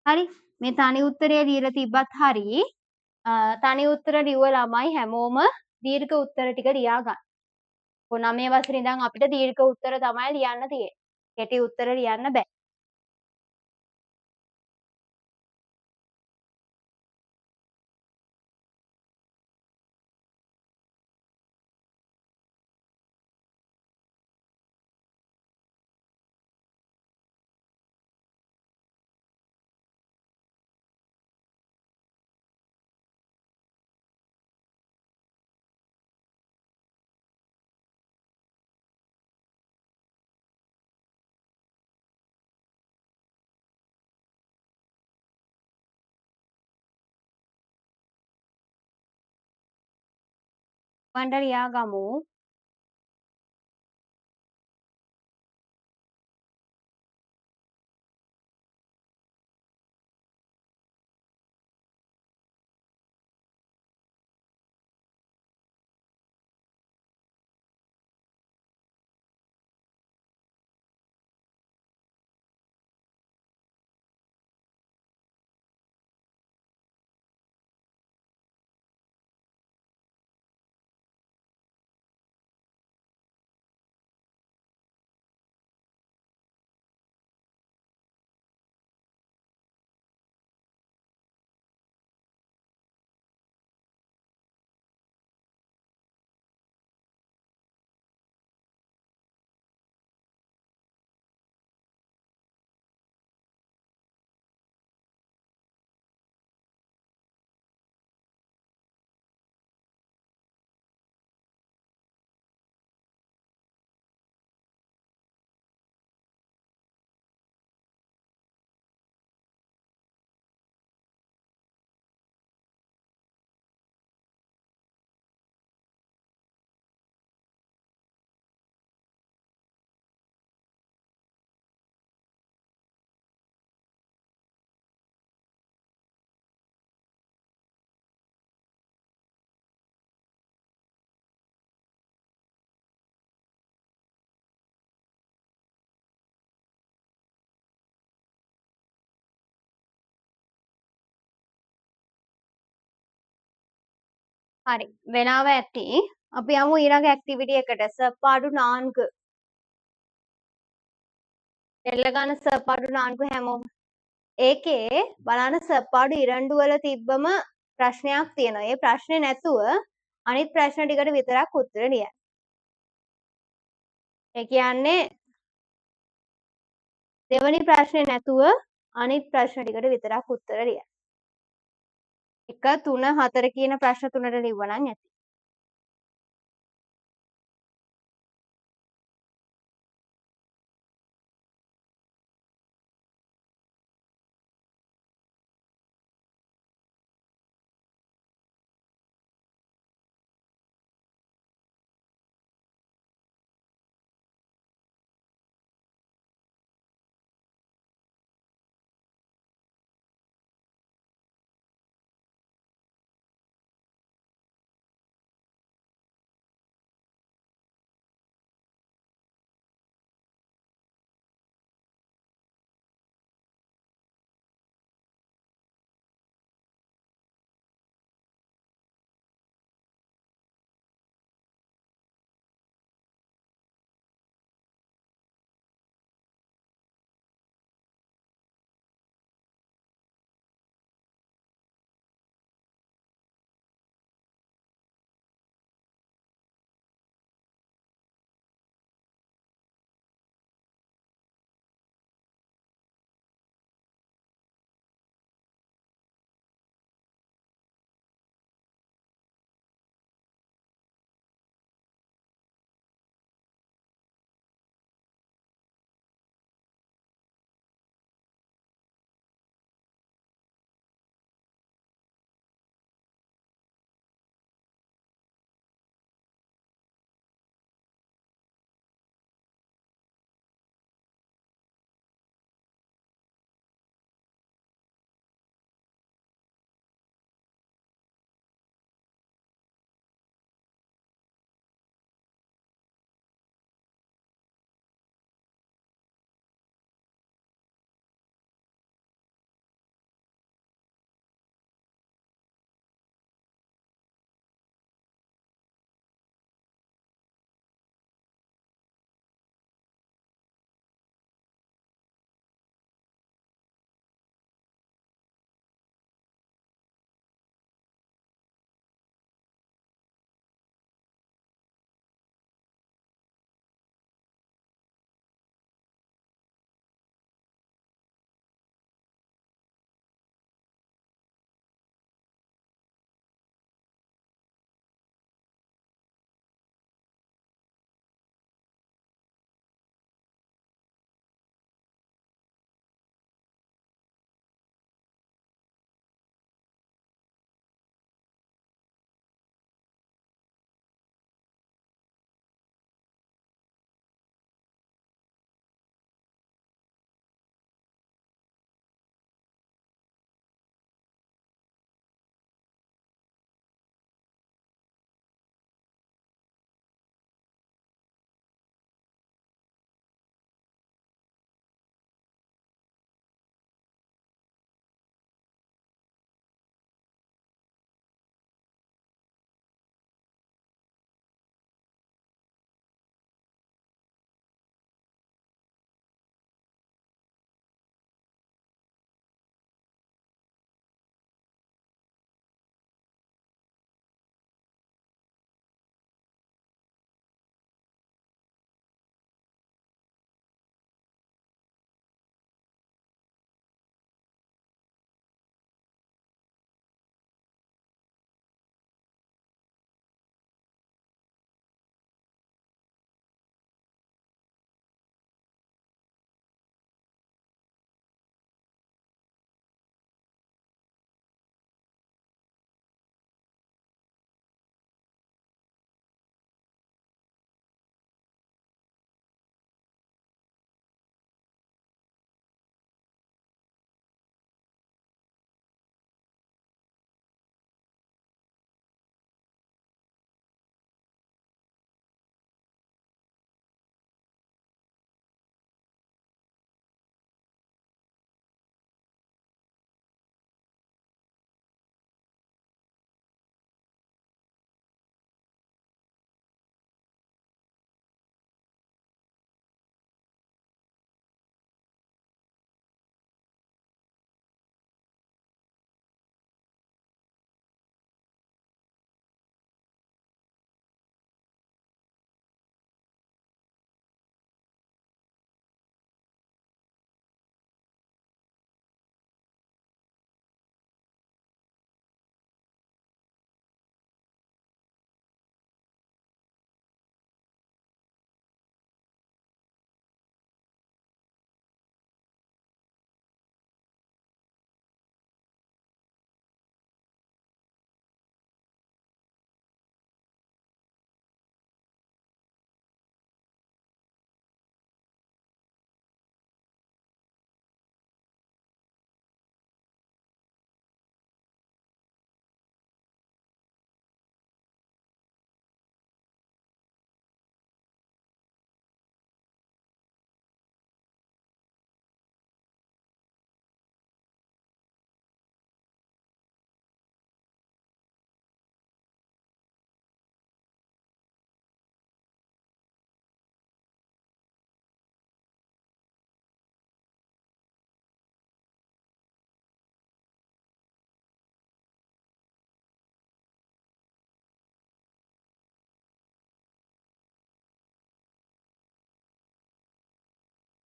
හරි. මේ තනි උත්තරය ලියලා තිබ්බත් හරි. තනි උත්තර ලිව්ව ළමයි හැමෝම දීර්ඝ උත්තර ටික ලියා ගන්න. 9 වසරේ ඉඳන් අපිට දීර්ඝ උත්තර තමයි ලියන්න තියෙන්නේ. කෙටි උත්තර ලියන්න බෑ. වණ්ඩ ලියා ගමු. හරි. වෙලාව ඇති. අපි යමු ඊළඟ ඇක්ටිවිටි එකට. සපාඩු 4. එල්ල ගන්න සපාඩු 4 හැමෝම. ඒකේ බලන්න සපාඩු 2 වල තිබ්බම ප්‍රශ්නයක් තියෙනවා. ඒ ප්‍රශ්නේ නැතුව අනිත් ප්‍රශ්න ටිකට විතරක් උත්තර ලියන්න. ඒ කියන්නේ දෙවනි ප්‍රශ්නේ නැතුව අනිත් ප්‍රශ්න ටිකට විතරක් උත්තර ලියන්න. 1 3 4 කියන ප්‍රශ්න තුනට ලිව්වනම් ඇති.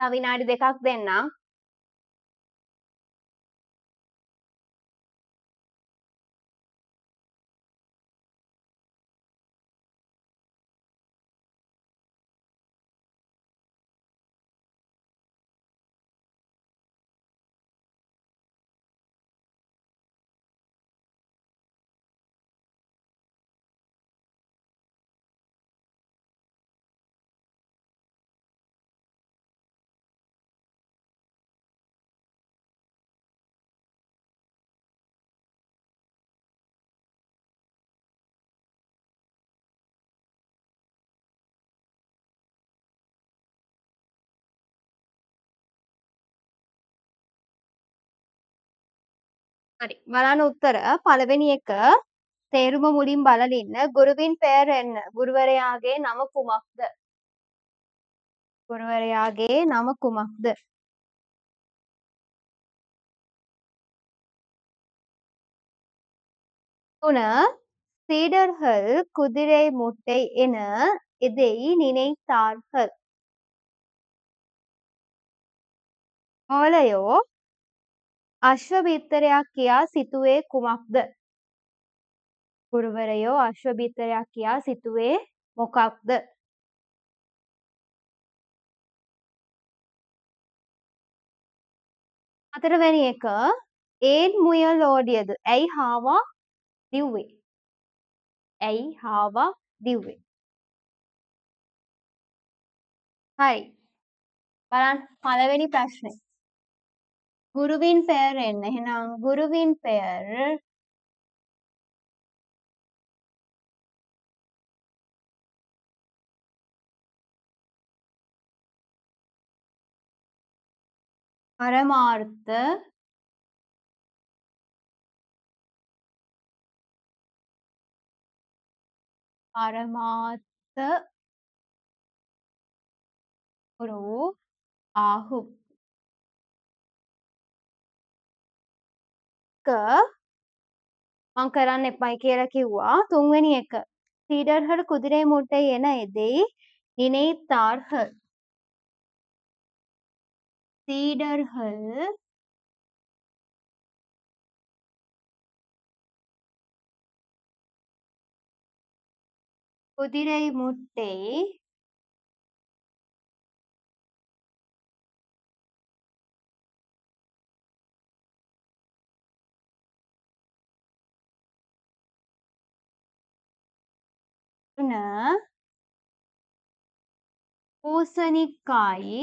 තව විනාඩි 2ක් දෙන්නම්. හරි. බලන්න උත්තර. පළවෙනි එක තේරුම මුලින් බලලා ඉන්න. ගුරුවින් පෙයර් එන්න. ගුරුවරයාගේ නම කුමක්ද? ගුරුවරයාගේ නම කුමක්ද? 3. சீடர்கள் குதிரை முட்டை என எதை நினைத்தார்கள்? ගෝලයෝ අශ්ව බිත්තරයක් කියා සිතුවේ කුමක්ද? ගුරුවරයෝ අශ්ව බිත්තරයක් කියා සිතුවේ මොකක්ද? 4 වෙනි එක ඒන් මුයල් ඕඩියද? ඇයි හාවා දිව්වේ? ඇයි හාවා දිව්වේ? හරි. බලන්න පළවෙනි ප්‍රශ්නේ. ගුරුවින් පෙයර් එන්න. එහෙනම් ගුරුවින් පෙයර් පරමාර්ථ ගුරු ආහු ක මං කරන්න එපයි කියලා කිව්වා. 3 වෙනි එක சீடர்கள் குதிரை முட்டை என எதை நினைத்தார்கள்? சீடர்கள் குதிரை முட்டை න பூசணிக்காய்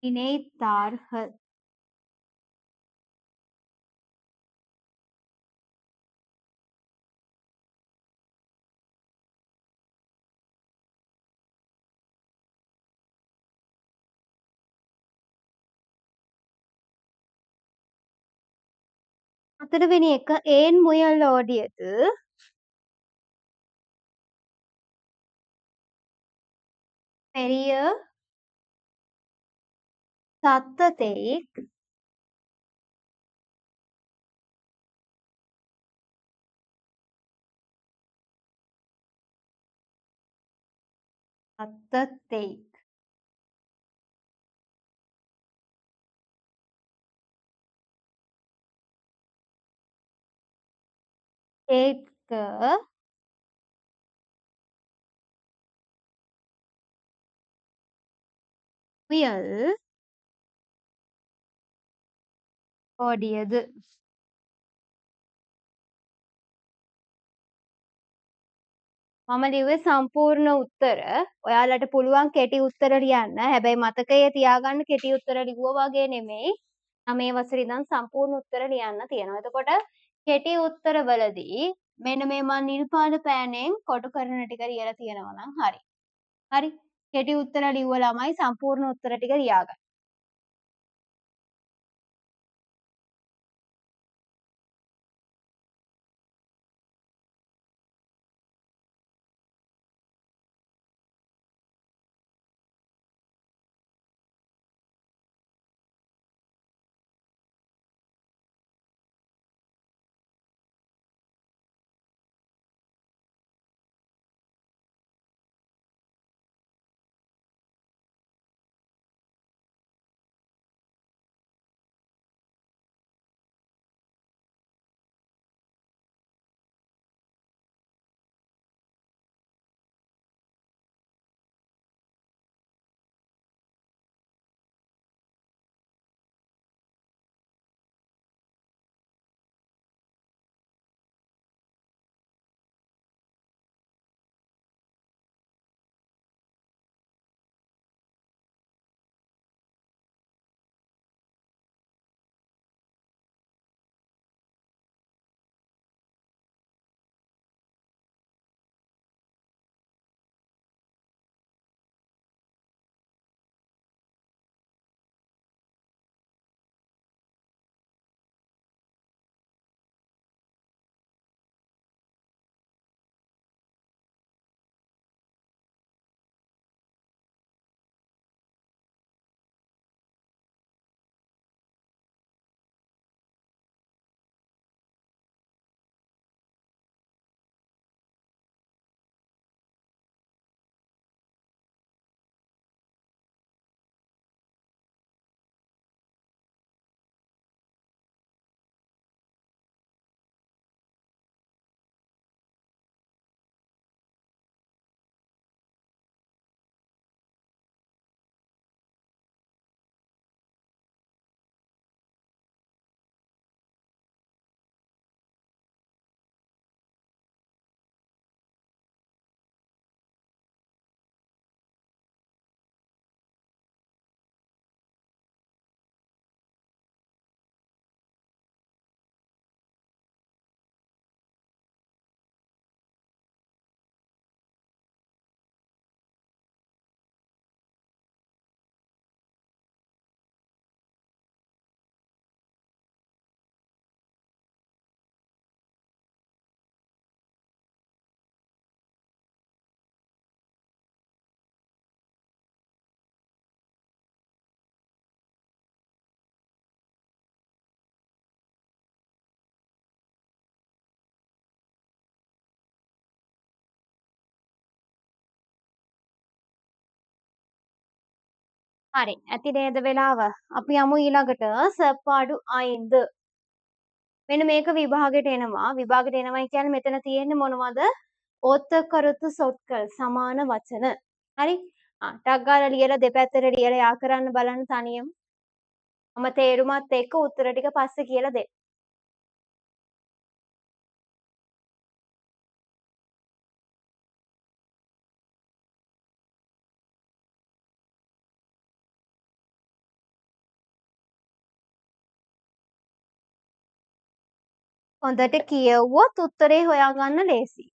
நினைத்தார்கள். හතරවෙනි එක ඒන් මුයල් ඕඩියද? பெரிய சத்தத்தை சத்தத்தை கேட்க முயல் ஓடியது. මම ලිව්වේ සම්පූර්ණ උත්තර. ඔයාලට පුළුවන් කෙටි උත්තර ලියන්න. හැබැයි මතකයේ තියාගන්න කෙටි උත්තර ලිව්වා වගේ නෙමෙයි. 9 වසරේ ඉඳන් සම්පූර්ණ උත්තර ලියන්න තියෙනවා. එතකොට කෙටි උත්තර වලදී මෙන්න මේ මම නිල් පාට පෑනෙන් කොටු කරන ටික ලියලා තියෙනවා නම් හරි. හරි. කෙටි උත්තර ලිව්ව ළමයි සම්පූර්ණ උත්තර ටික ලියාගන්න. හරි. ඇති නේද වෙලාව? අපි යමු ඊළඟට සපාඩු 5. මෙන්න මේක විභාගෙට එනවා. විභාගෙට එනවයි කියන්නේ මෙතන තියෙන්නේ මොනවද? ඕතකරතු සොත්කල් සමාන වචන. හරි? ටක් ගාලා ලියලා දෙපැත්තට ලියලා යා කරන්න බලන්න තනියම. මම තේරුමත් එක්ක උත්තර ටික පස්සේ කියලා දෙන්න. හොඳට කියෙව්වොත් උත්තරේ හොයාගන්න ලේසියි.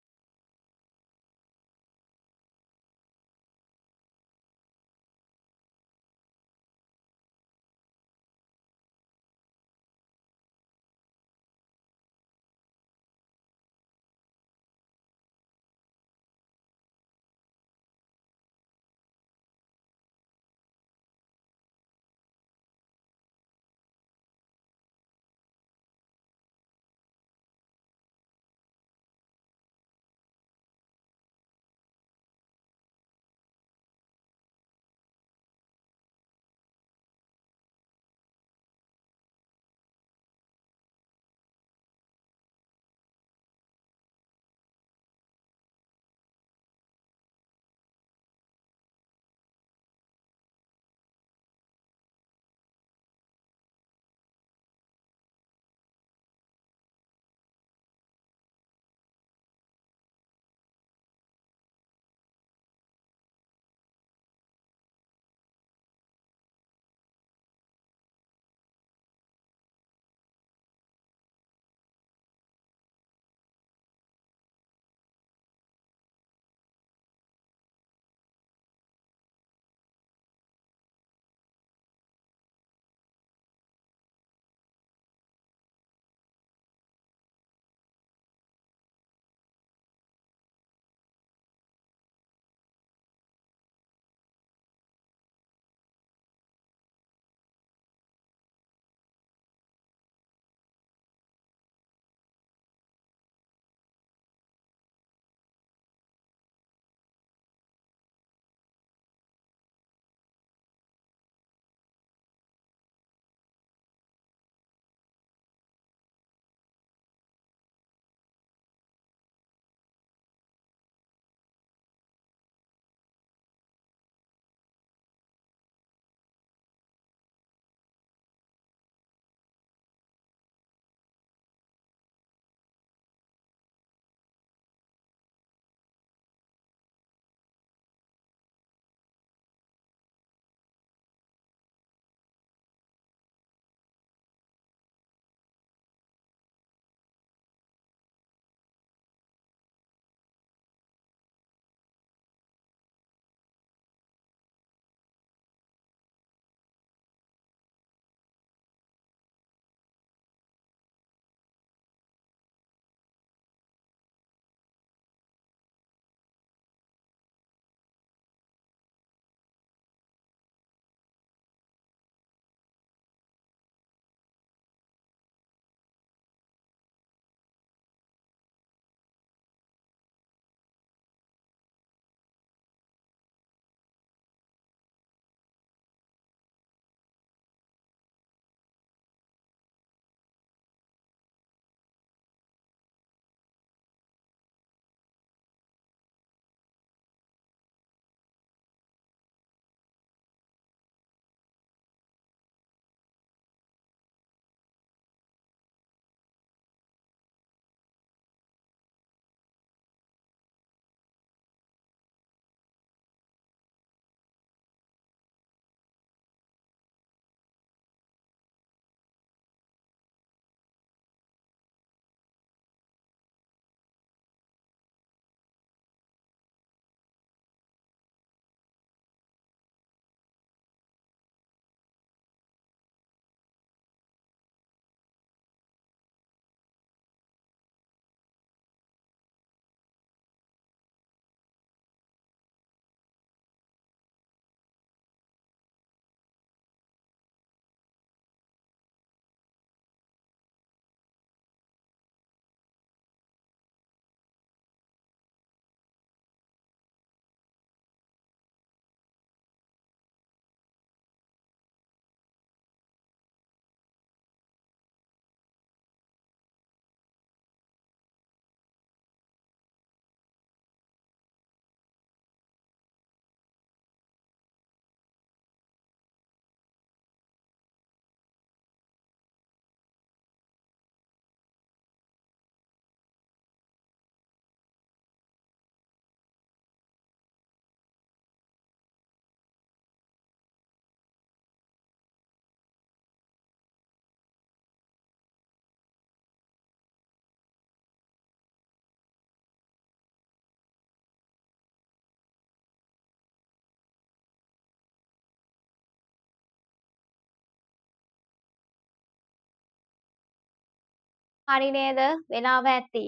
හරි නේද? වෙලාව ඇති.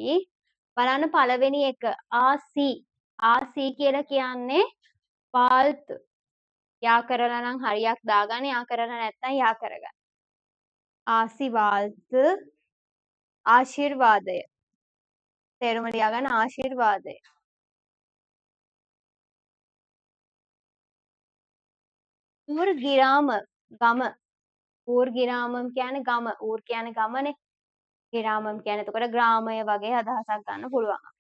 බලන්න පළවෙනි එක ආසි. ආසි කියලා කියන්නේ පාල්තු. යා කරලා නම් හරියක් දාගන්න. යා කරලා නැත්නම් යා කරගන්න. ආසි වාල්තු ආශිර්වාදය. තේරුම ලියාගන්න ආශිර්වාදය. ඌර්ගිරාම ගම. ඌර්ගිරාමම් කියන්නේ ගම. ඌර් කියන්නේ ගමනේ. ගිරාමම් කියන්නේ එතකොට ග්‍රාමය වගේ අදහසක් ගන්න පුළුවන්.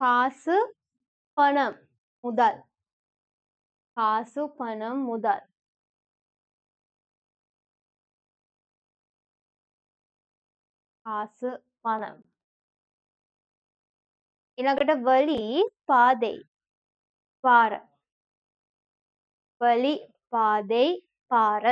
කාසු පනම් මුදල්. කාසු පනම් මුදල්. කාසු පනම්. ඊළඟට වලි පාදෙයි. පාර. වලි පාදෙයි පාර.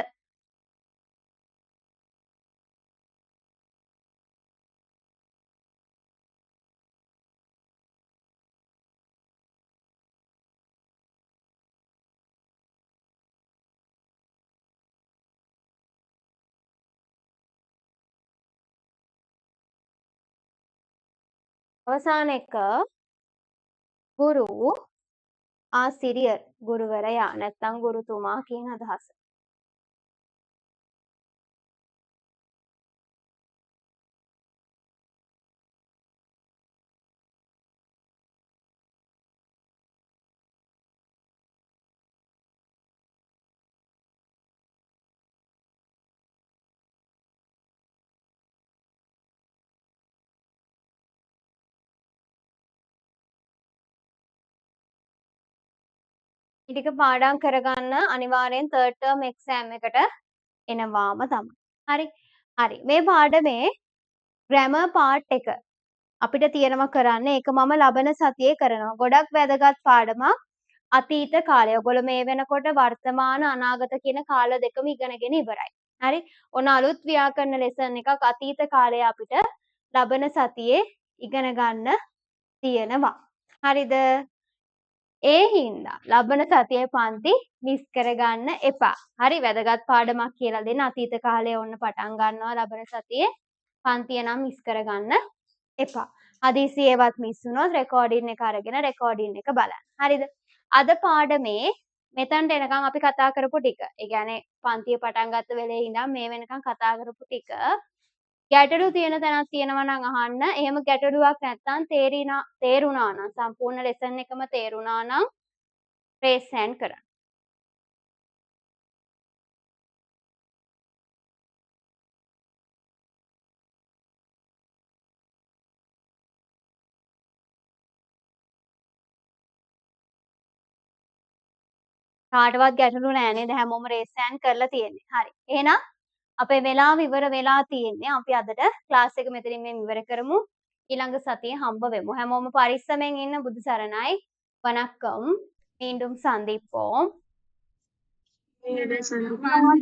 අවසාන එක ගුරු ආසිරියර් ගුරුවරයා නැත්නම් ගුරුතුමා කියන අදහස. ටික පාඩම් කරගන්න අනිවාර්යෙන් third term exam එකට එනවාම තමයි. හරි. හරි. මේ පාඩමේ grammar part එක අපිට තියෙනවා කරන්න. ඒක මම ලබන සතියේ කරනවා. ගොඩක් වැදගත් පාඩමක්. අතීත කාලය. ඔයගොල්ලෝ මේ වෙනකොට වර්තමාන අනාගත කියන කාල දෙකම ඉගෙනගෙන ඉවරයි. හරි. ඔන්න අලුත් ව්‍යාකරණ lesson එකක් අතීත කාලය අපිට ලබන සතියේ ඉගෙන ගන්න තියෙනවා. හරිද? ඒ හින්දා ලබන සතියේ පන්ති මිස් කරගන්න එපා. හරි වැදගත් පාඩමක් කියලා දෙන්න අතීත කාලේ ඔන්න පටන් ගන්නවා ලබන සතියේ පන්තිය නම් මිස් කරගන්න එපා. හදිසියෙවත් මිස් වුණොත් රෙකෝඩින් එක අරගෙන රෙකෝඩින් එක බලන්න. හරිද? අද පාඩමේ මෙතනට එනකන් අපි කතා කරපු ටික. ඒ කියන්නේ පන්තිය පටන් ගත්ත වෙලේ ඉඳන් මේ වෙනකන් කතා කරපු ටික ගැටලු තියෙන තැනක් තියෙනවා නම් අහන්න. එහෙම ගැටලුවක් නැත්නම් තේරුණා නම් සම්පූර්ණ ලෙසන් එකම තේරුණා නම් රේස් හෑන්ඩ් කරන්න. කාටවත් ගැටලු නෑ නේද? හැමෝම රේස් හෑන්ඩ් කරලා තියෙන්නේ. හරි. එහෙනම් අපේ වෙලාව ඉවර වෙලා තියෙන්නේ. අපි අදට ක්ලාස් එක මෙතනින් ඉවර කරමු. ඊළඟ සතියේ හම්බ වෙමු. හැමෝම පරිස්සමෙන් ඉන්න. බුදු සරණයි. වணக்கம். மீண்டும் சந்திப்போம். සිංහල සඳහන්